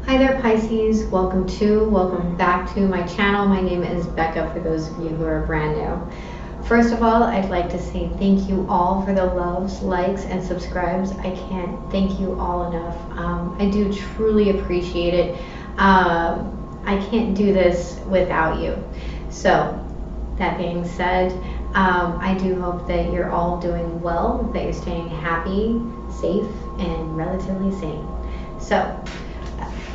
Hi there, Pisces. Welcome back to my channel. My name is Becca, for those of you who are brand new. First of all, I'd like to say thank you all for the loves, likes, and subscribes. I can't thank you all enough. I do truly appreciate it. I can't do this without you. So, that being said, I do hope that you're all doing well, that you're staying happy, safe, and relatively sane. So,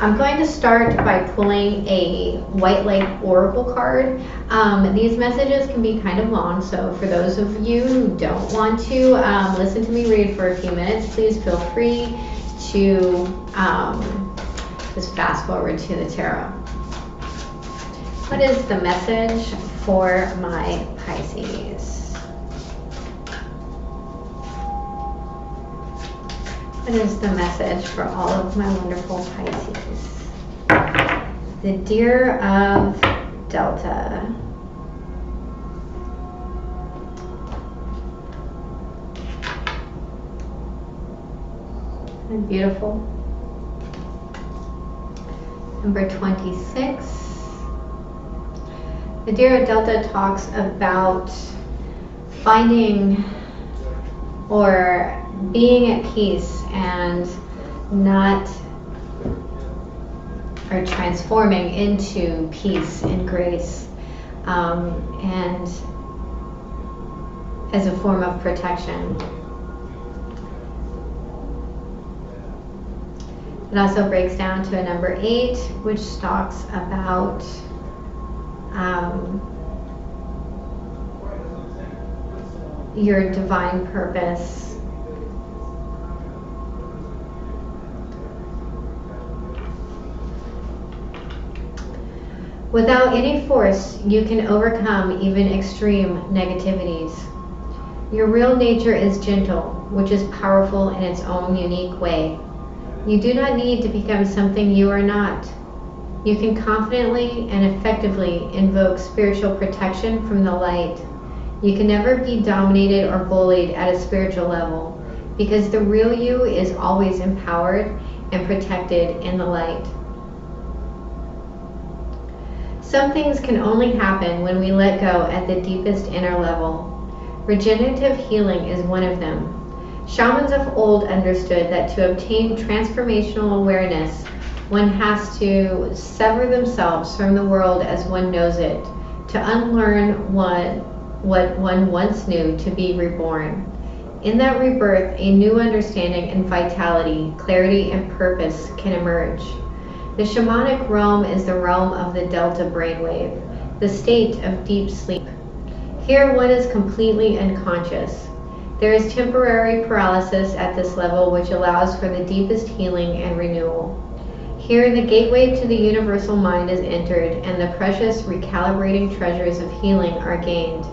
I'm going to start by pulling a White Light Oracle card. These messages can be kind of long, so for those of you who don't want to listen to me read for a few minutes, please feel free to just fast forward to the tarot. What is the message for my Pisces? What is the message for all of my wonderful Pisces? The Deer of Delta. And beautiful. Number 26. The Deer of Delta talks about finding or being at peace and not, or transforming into peace and grace, and as a form of protection. It also breaks down to a number 8, which talks about your divine purpose. Without any force, you can overcome even extreme negativities. Your real nature is gentle, which is powerful in its own unique way. You do not need to become something you are not. You can confidently and effectively invoke spiritual protection from the light. You can never be dominated or bullied at a spiritual level, because the real you is always empowered and protected in the light. Some things can only happen when we let go at the deepest inner level. Regenerative healing is one of them. Shamans of old understood that to obtain transformational awareness, one has to sever themselves from the world as one knows it, to unlearn what one once knew, to be reborn. In that rebirth, a new understanding and vitality, clarity and purpose can emerge. The shamanic realm is the realm of the delta brainwave, the state of deep sleep. Here one is completely unconscious. There is temporary paralysis at this level, which allows for the deepest healing and renewal. Here the gateway to the universal mind is entered, and the precious recalibrating treasures of healing are gained.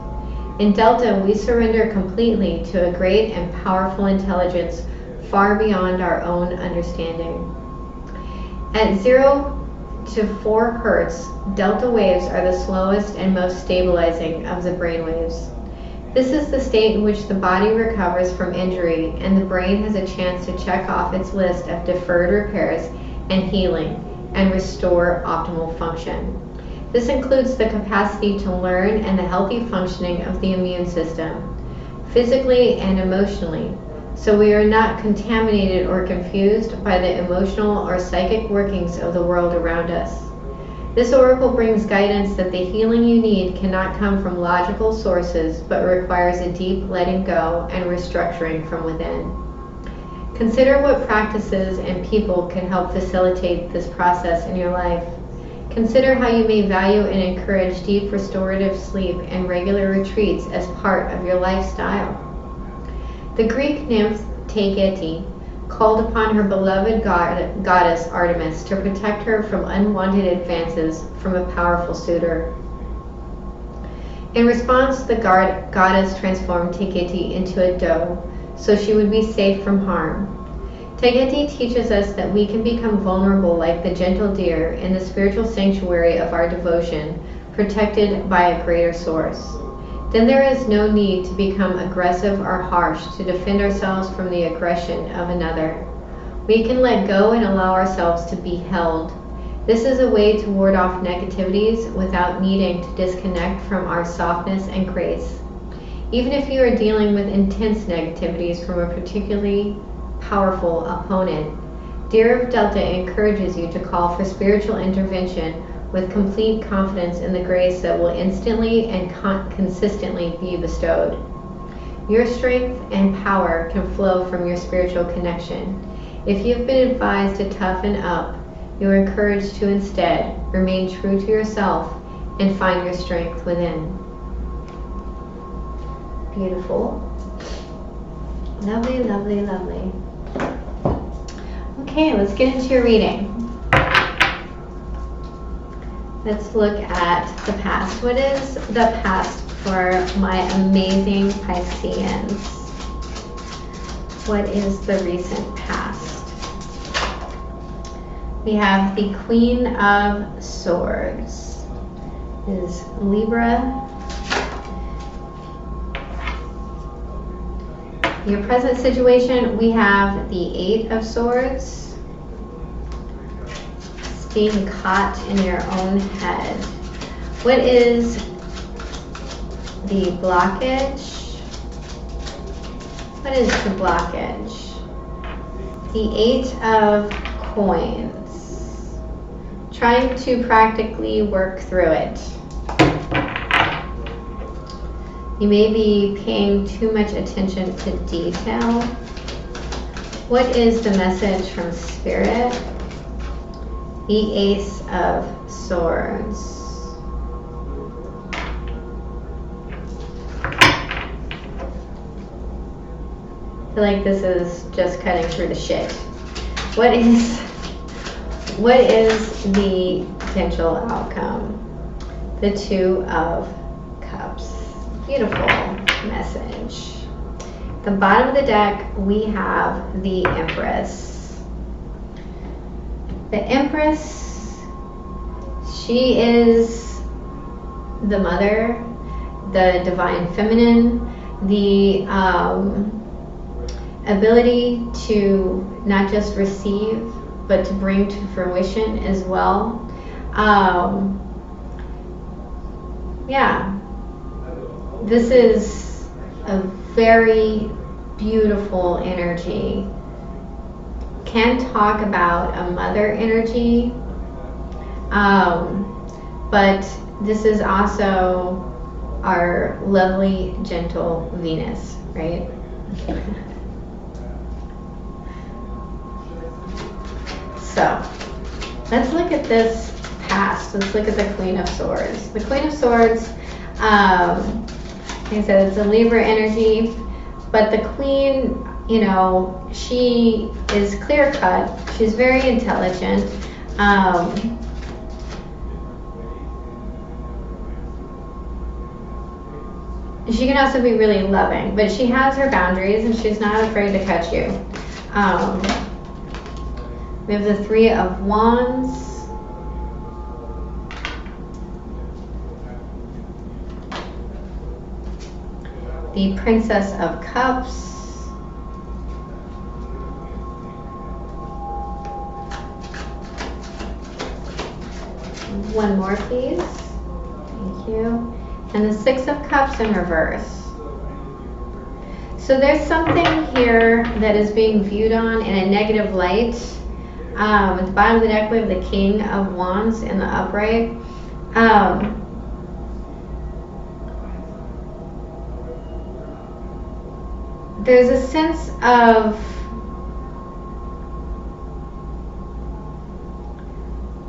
In Delta, we surrender completely to a great and powerful intelligence far beyond our own understanding. At 0 to 4 hertz, delta waves are the slowest and most stabilizing of the brain waves. This is the state in which the body recovers from injury and the brain has a chance to check off its list of deferred repairs and healing and restore optimal function. This includes the capacity to learn and the healthy functioning of the immune system, physically and emotionally, so we are not contaminated or confused by the emotional or psychic workings of the world around us. This oracle brings guidance that the healing you need cannot come from logical sources, but requires a deep letting go and restructuring from within. Consider what practices and people can help facilitate this process in your life. Consider how you may value and encourage deep restorative sleep and regular retreats as part of your lifestyle. The Greek nymph Tegeti called upon her beloved goddess Artemis to protect her from unwanted advances from a powerful suitor. In response, the goddess transformed Tegeti into a doe, so she would be safe from harm. Tegeti teaches us that we can become vulnerable like the gentle deer in the spiritual sanctuary of our devotion, protected by a greater source. Then there is no need to become aggressive or harsh to defend ourselves from the aggression of another. We can let go and allow ourselves to be held. This is a way to ward off negativities without needing to disconnect from our softness and grace. Even if you are dealing with intense negativities from a particularly powerful opponent, Deer of Delta encourages you to call for spiritual intervention with complete confidence in the grace that will instantly and consistently be bestowed. Your strength and power can flow from your spiritual connection. If you have been advised to toughen up, you are encouraged to instead remain true to yourself and find your strength within. Beautiful. Lovely, lovely, lovely. Okay, let's get into your reading. Let's look at the past. What is the past for my amazing Pisceans? What is the recent past? We have the Queen of Swords. Is Libra. Your present situation, we have the Eight of Swords. It's being caught in your own head. What is the blockage? What is the blockage? The Eight of Coins. Trying to practically work through it. You may be paying too much attention to detail. What is the message from Spirit? The Ace of Swords. I feel like this is just cutting through the shit. What is the potential outcome? The Two of Cups. Beautiful message. At the bottom of the deck, we have the Empress. The Empress, she is the mother, the divine feminine, the ability to not just receive, but to bring to fruition as well. This is a very beautiful energy. Can talk about a mother energy, but this is also our lovely, gentle Venus, right? So, let's look at this past. Let's look at the Queen of Swords. The Queen of Swords, like I said, it's a Libra energy, but the Queen, you know, she is clear-cut. She's very intelligent. She can also be really loving, but she has her boundaries and she's not afraid to cut you. We have the Three of Wands. The Princess of Cups. One more, please. Thank you. And the Six of Cups in reverse. So there's something here that is being viewed on in a negative light. At the bottom of the deck, we have the King of Wands in the upright. There's a sense of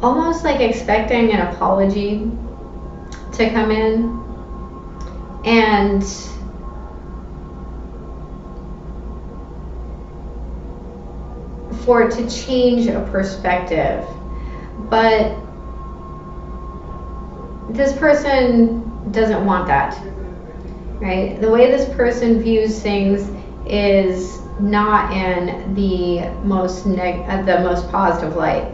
almost like expecting an apology to come in, and for it to change a perspective. But this person doesn't want that, right? The way this person views things is not in the most positive light.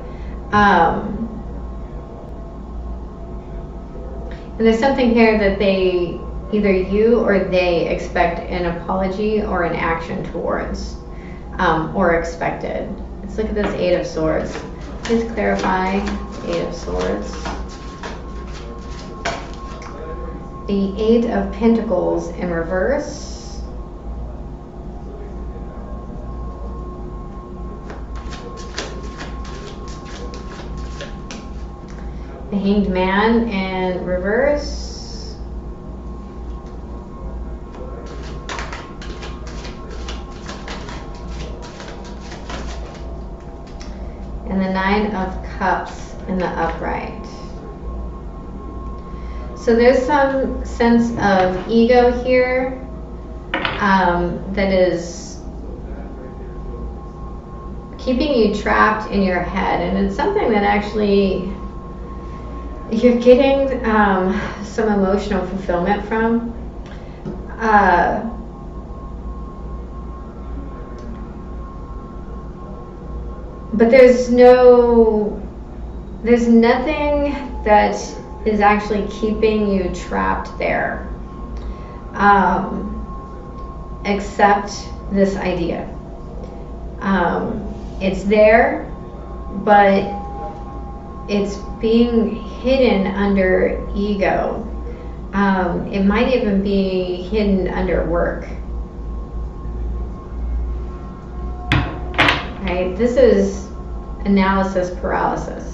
And there's something here that they, either you or they, expect an apology or an action towards, or expected. Let's look at this Eight of Swords. Please clarify Eight of Swords. The Eight of Pentacles in reverse. The Hanged Man in reverse. And the Nine of Cups in the upright. So there's some sense of ego here that is keeping you trapped in your head, and it's something that actually you're getting some emotional fulfillment from. But there's nothing that is actually keeping you trapped there, except this idea. It's there, but it's being hidden under ego. It might even be hidden under work. Right? This is analysis paralysis.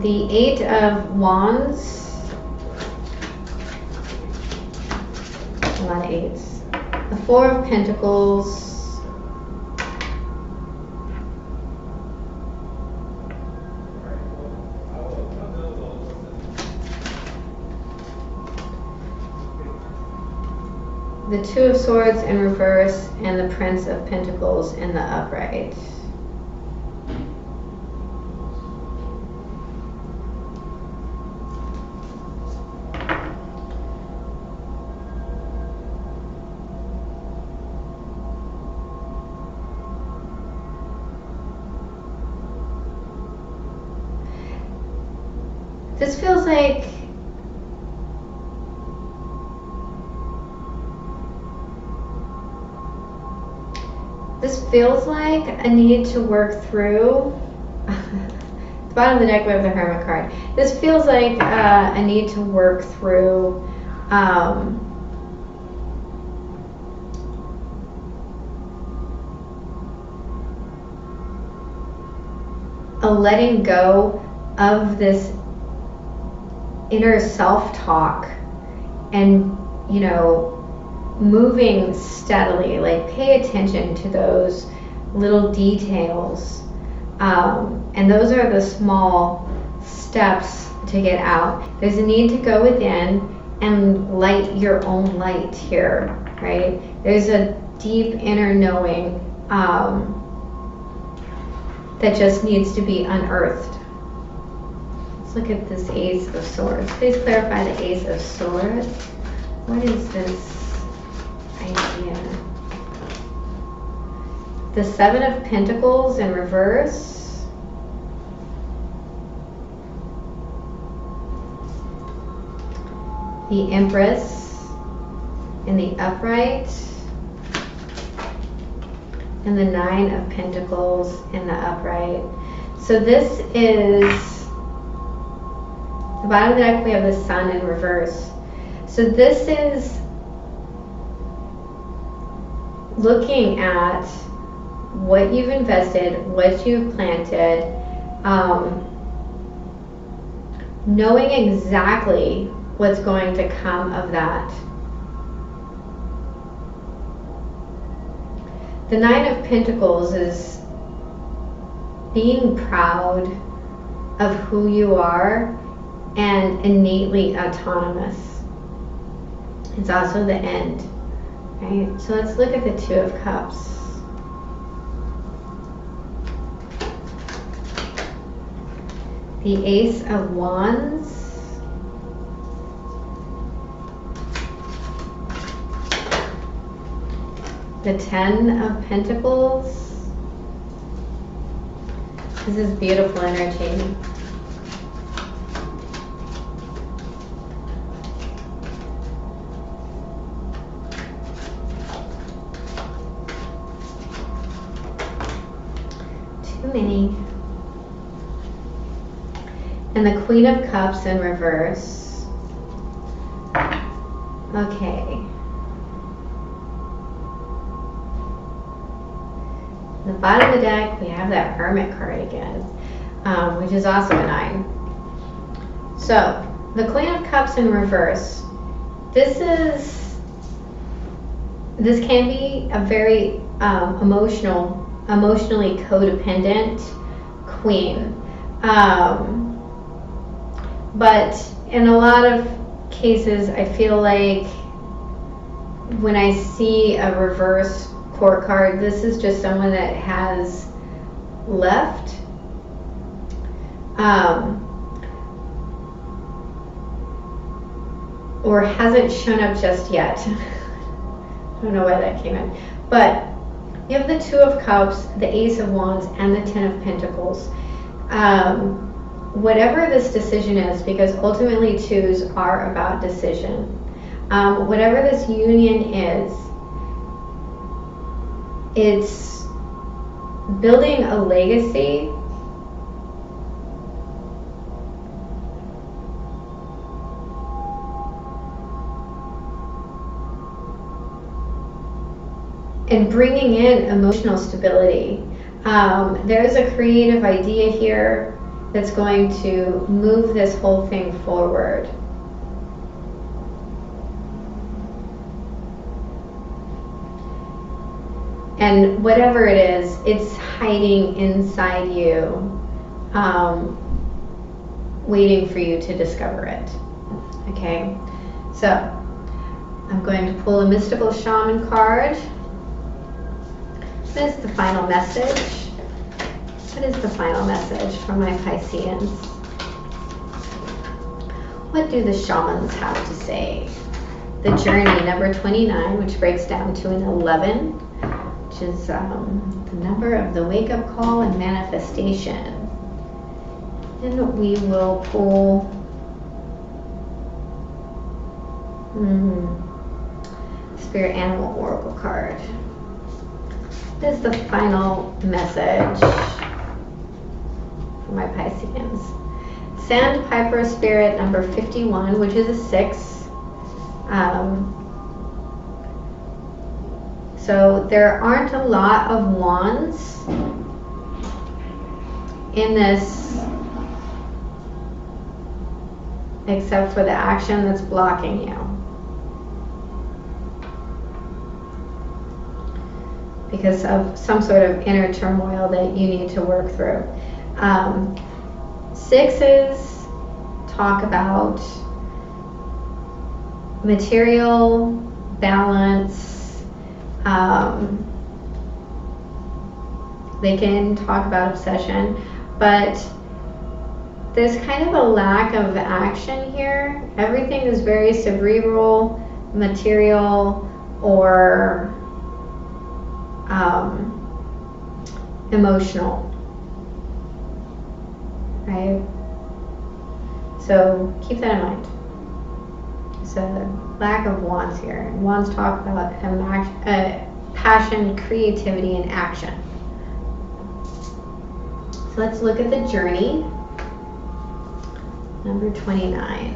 The Eight of Wands, a lot of eights. The Four of Pentacles, the Two of Swords in reverse, and the Prince of Pentacles in the upright. This feels like a need to work through. At the bottom of the deck we have the Hermit card. This feels like a need to work through a letting go of this inner self-talk and, moving steadily. Like, pay attention to those little details, and those are the small steps to get out. There's a need to go within and light your own light here, right? There's a deep inner knowing that just needs to be unearthed. Let's look at this Ace of Swords. Please clarify the Ace of Swords. What is this idea? The Seven of Pentacles in reverse. The Empress in the upright. And the Nine of Pentacles in the upright. So this is, the bottom of the deck we have the Sun in reverse. So this is looking at what you've invested, what you've planted, knowing exactly what's going to come of that. The Nine of Pentacles is being proud of who you are and innately autonomous. It's also the end, right? So let's look at the Two of Cups. The Ace of Wands. The Ten of Pentacles. This is beautiful energy. many. And the Queen of Cups in reverse. Okay. At the bottom of the deck, we have that Hermit card again, which is also a 9. So, the Queen of Cups in reverse. This can be a very emotionally codependent queen. But in a lot of cases, I feel like when I see a reverse court card, this is just someone that has left. Or hasn't shown up just yet. I don't know why that came in. But you have the Two of Cups, the Ace of Wands, and the Ten of Pentacles. Whatever this decision is, because ultimately twos are about decision. Whatever this union is, it's building a legacy and bringing in emotional stability. There's a creative idea here that's going to move this whole thing forward. And whatever it is, it's hiding inside you, waiting for you to discover it. Okay, so I'm going to pull a Mystical Shaman card. What is the final message? What is the final message for my Pisceans? What do the shamans have to say? The journey, number 29, which breaks down to an 11, which is the number of the wake-up call and manifestation. And we will pull Spirit Animal Oracle card. This is the final message for my Pisceans. Sandpiper Spirit number 51, which is a 6. So there aren't a lot of wands in this, except for the action that's blocking you. Because of some sort of inner turmoil that you need to work through. 6s talk about material, balance. They can talk about obsession, but there's kind of a lack of action here. Everything is very cerebral, material, or emotional, right? So keep that in mind. It's a lack of wands here. Wands talk about passion, creativity, and action. So let's look at the journey, number 29.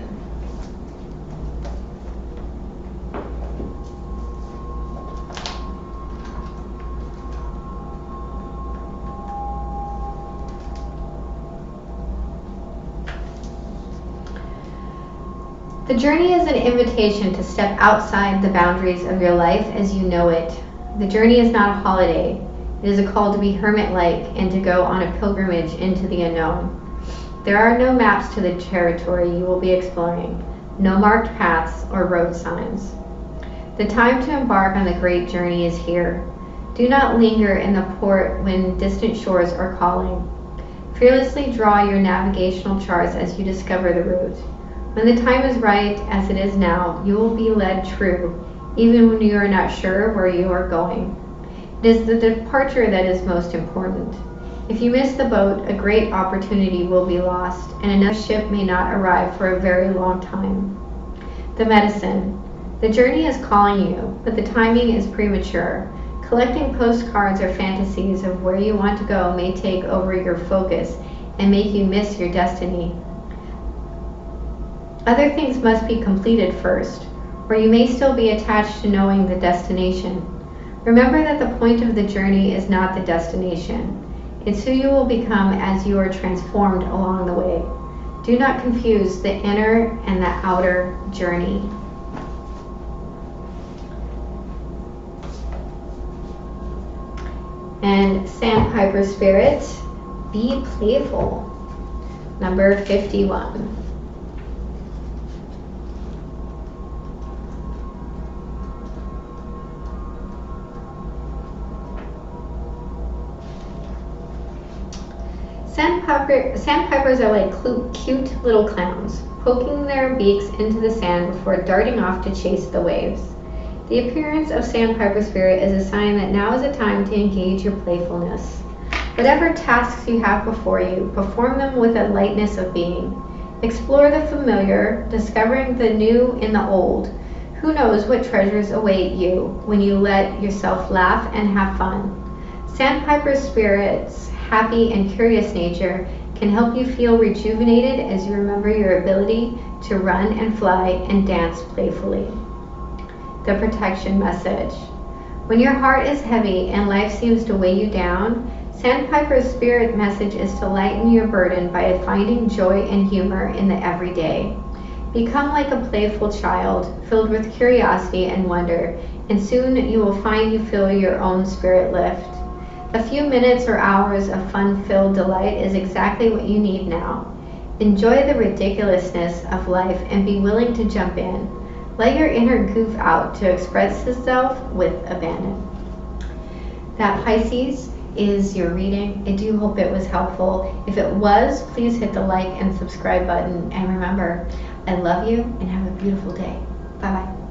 The journey is an invitation to step outside the boundaries of your life as you know it. The journey is not a holiday. It is a call to be hermit-like and to go on a pilgrimage into the unknown. There are no maps to the territory you will be exploring, no marked paths or road signs. The time to embark on the great journey is here. Do not linger in the port when distant shores are calling. Fearlessly draw your navigational charts as you discover the route. When the time is right, as it is now, you will be led true, even when you are not sure where you are going. It is the departure that is most important. If you miss the boat, a great opportunity will be lost, and another ship may not arrive for a very long time. The medicine. The journey is calling you, but the timing is premature. Collecting postcards or fantasies of where you want to go may take over your focus and make you miss your destiny. Other things must be completed first, or you may still be attached to knowing the destination. Remember that the point of the journey is not the destination. It's who you will become as you are transformed along the way. Do not confuse the inner and the outer journey. And Sandpiper Spirit, be playful. Number 51. Sandpipers are like cute little clowns, poking their beaks into the sand before darting off to chase the waves. The appearance of Sandpiper Spirit is a sign that now is a time to engage your playfulness. Whatever tasks you have before you, perform them with a lightness of being. Explore the familiar, discovering the new in the old. Who knows what treasures await you when you let yourself laugh and have fun. Sandpiper Spirit's happy and curious nature can help you feel rejuvenated as you remember your ability to run and fly and dance playfully. The protection message. When your heart is heavy and life seems to weigh you down, Sandpiper's spirit message is to lighten your burden by finding joy and humor in the everyday. Become like a playful child, filled with curiosity and wonder, and soon you will find you feel your own spirit lift. A few minutes or hours of fun-filled delight is exactly what you need now. Enjoy the ridiculousness of life and be willing to jump in. Let your inner goof out to express itself with abandon. That, Pisces, is your reading. I do hope it was helpful. If it was, please hit the like and subscribe button. And remember, I love you and have a beautiful day. Bye-bye.